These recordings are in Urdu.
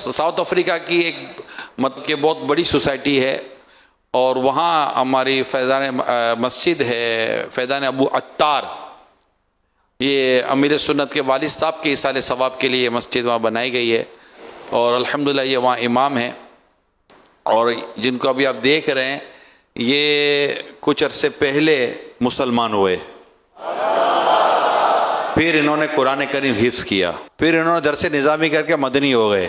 ساؤتھ افریقہ کی ایک مطلب کہ بہت بڑی سوسائٹی ہے، اور وہاں ہماری فیضان مسجد ہے، فیضان ابو عطار، یہ امیر سنت کے والد صاحب کے ایصال ثواب کے لیے یہ مسجد وہاں بنائی گئی ہے، اور الحمدللہ یہ وہاں امام ہیں، اور جن کو ابھی آپ دیکھ رہے ہیں یہ کچھ عرصے پہلے مسلمان ہوئے، پھر انہوں نے قرآن کریم حفظ کیا، پھر انہوں نے درس نظامی کر کے مدنی ہو گئے،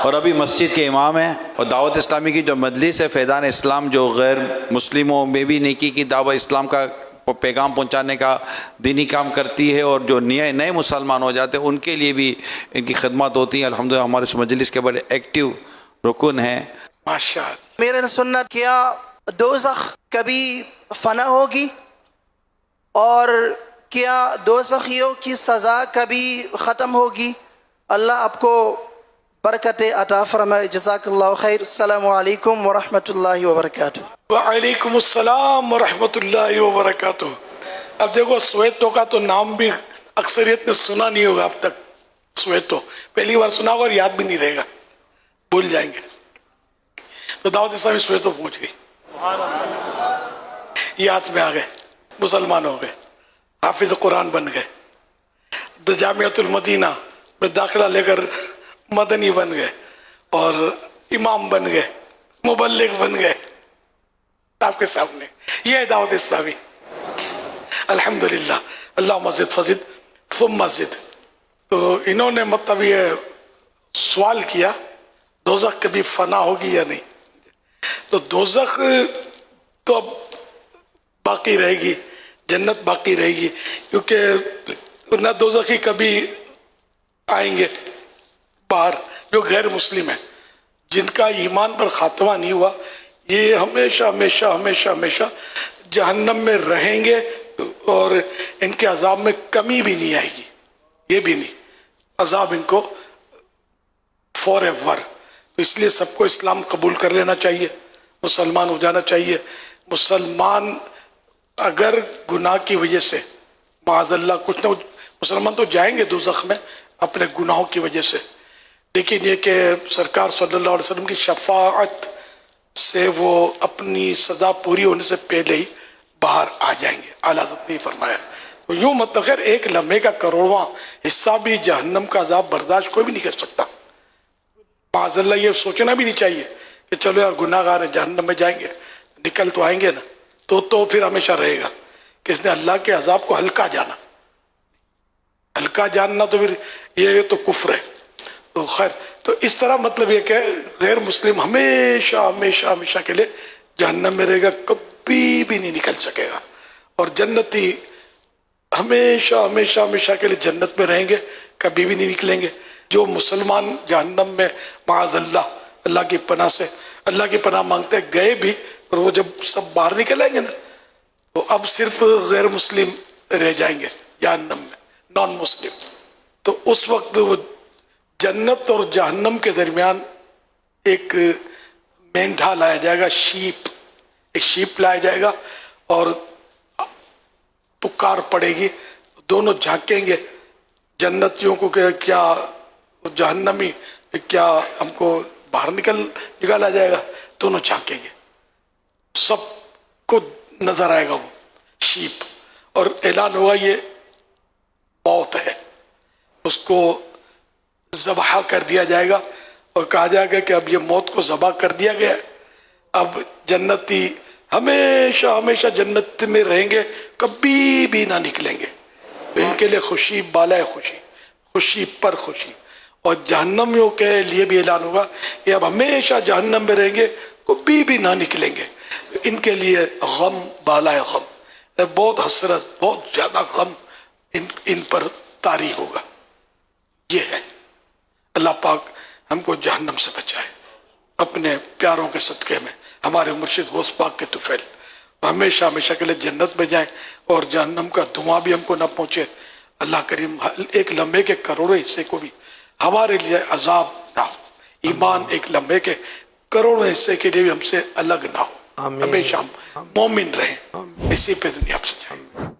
اور ابھی مسجد کے امام ہیں، اور دعوت اسلامی کی جو مجلس ہے فیضان اسلام، جو غیر مسلموں میں بھی نیکی کی دعوت اسلام کا پیغام پہنچانے کا دینی کام کرتی ہے، اور جو نئے مسلمان ہو جاتے ہیں ان کے لیے بھی ان کی خدمات ہوتی ہیں، الحمدللہ ہمارے اس مجلس کے بڑے ایکٹیو رکن ہیں۔ ماشاءاللہ۔ میرے سنت، کیا دوزخ کبھی فنا ہوگی؟ اور کیا دوزخیوں کی سزا کبھی ختم ہوگی؟ اللہ آپ کو برکت عطا فرمائے۔ جزاک اللہ خیر۔ السلام علیکم ورحمۃ اللہ وبرکاتہ۔ وعلیکم السلام ورحمۃ اللہ وبرکاتہ۔ اب دیکھو، سویتو کا تو نام بھی اکثریت نے سنا نہیں ہوگا اب تک۔ سویتو پہلی بار سنا ہوگا اور یاد بھی نہیں رہے گا، بھول جائیں گے۔ تو دعوت اسلامی سویتو پہنچ گئی، یاد میں آ گئے، مسلمان ہو گئے، حافظ قرآن بن گئے، جامعۃ المدینہ میں داخلہ لے کر مدنی بن گئے، اور امام بن گئے، مبلغ بن گئے آپ کے سامنے۔ یہ ہے دعوت اسلامی، الحمدللہ۔ اللہ مزید فزد ثم مزید۔ تو انہوں نے مطلب یہ سوال کیا دوزخ کبھی فنا ہوگی یا نہیں؟ تو دوزخ تو اب باقی رہے گی، جنت باقی رہے گی، کیونکہ نہ دوزخی کبھی آئیں گے باہر جو غیر مسلم ہیں، جن کا ایمان پر خاتمہ نہیں ہوا، یہ ہمیشہ ہمیشہ ہمیشہ ہمیشہ جہنم میں رہیں گے، اور ان کے عذاب میں کمی بھی نہیں آئے گی، یہ بھی نہیں، عذاب ان کو فور ایور۔ تو اس لیے سب کو اسلام قبول کر لینا چاہیے، مسلمان ہو جانا چاہیے۔ مسلمان اگر گناہ کی وجہ سے معاذ اللہ کچھ نہ کچھ، مسلمان تو جائیں گے دوزخ میں اپنے گناہوں کی وجہ سے، لیکن یہ کہ سرکار صلی اللہ علیہ وسلم کی شفاعت سے وہ اپنی سزا پوری ہونے سے پہلے ہی باہر آ جائیں گے، اعلیٰ حضرت نے فرمایا۔ تو یوں مطلب خیر ایک لمحے کا کروڑواں حصہ بھی جہنم کا عذاب برداشت کوئی بھی نہیں کر سکتا۔ معاذ اللہ یہ سوچنا بھی نہیں چاہیے کہ چلو یار گناہ گار ہیں، جہنم میں جائیں گے، نکل تو آئیں گے نا، تو پھر ہمیشہ رہے گا کہ اس نے اللہ کے عذاب کو ہلکا جانا، ہلکا جاننا تو پھر یہ تو کفر ہے۔ تو خیر، تو اس طرح مطلب یہ کہ غیر مسلم ہمیشہ ہمیشہ ہمیشہ کے لیے جہنم میں رہے گا، کبھی بھی نہیں نکل سکے گا، اور جنتی ہمیشہ ہمیشہ ہمیشہ کے لیے جنت میں رہیں گے، کبھی بھی نہیں نکلیں گے۔ جو مسلمان جہنم میں معاذ اللہ، اللہ کی پناہ سے، اللہ کی پناہ مانگتے گئے بھی، اور وہ جب سب باہر نکل آئیں گے نا، تو اب صرف غیر مسلم رہ جائیں گے جہنم میں، نان مسلم۔ تو اس وقت وہ جنت اور جہنم کے درمیان ایک مینڈھا لایا جائے گا، شیپ، ایک شیپ لایا جائے گا، اور پکار پڑے گی، دونوں جھانکیں گے جنتیوں کو کہ کیا جہنمی، کیا ہم کو باہر نکالا جائے گا؟ دونوں جھانکیں گے، سب کو نظر آئے گا وہ شیپ، اور اعلان ہوگا یہ موت ہے، اس کو ذبح کر دیا جائے گا، اور کہا جائے گا کہ اب یہ موت کو ذبح کر دیا گیا ہے، اب جنتی ہمیشہ ہمیشہ جنت میں رہیں گے، کبھی بھی نہ نکلیں گے۔ تو ان کے لیے خوشی بالائے خوشی، خوشی پر خوشی، اور جہنمیوں کے لیے بھی اعلان ہوگا کہ اب ہمیشہ جہنم میں رہیں گے، کبھی بھی نہ نکلیں گے۔ ان کے لیے غم بالائے غم، بہت حسرت، بہت زیادہ غم ان پر طاری ہوگا۔ یہ ہے، اللہ پاک ہم کو جہنم سے بچائے اپنے پیاروں کے صدقے میں، ہمارے مرشد غوث پاک کے طفیل، ہمیشہ ہمیشہ کے لیے جنت میں جائیں، اور جہنم کا دھواں بھی ہم کو نہ پہنچے۔ اللہ کریم ایک لمحے کے کروڑوں حصے کو بھی ہمارے لیے عذاب نہ ہو، ایمان ایک لمحے کے کروڑوں حصے کے لیے بھی ہم سے الگ نہ ہو، ہمیشہ ہم مومن رہیں، اسی پہ دنیا سے جائیں۔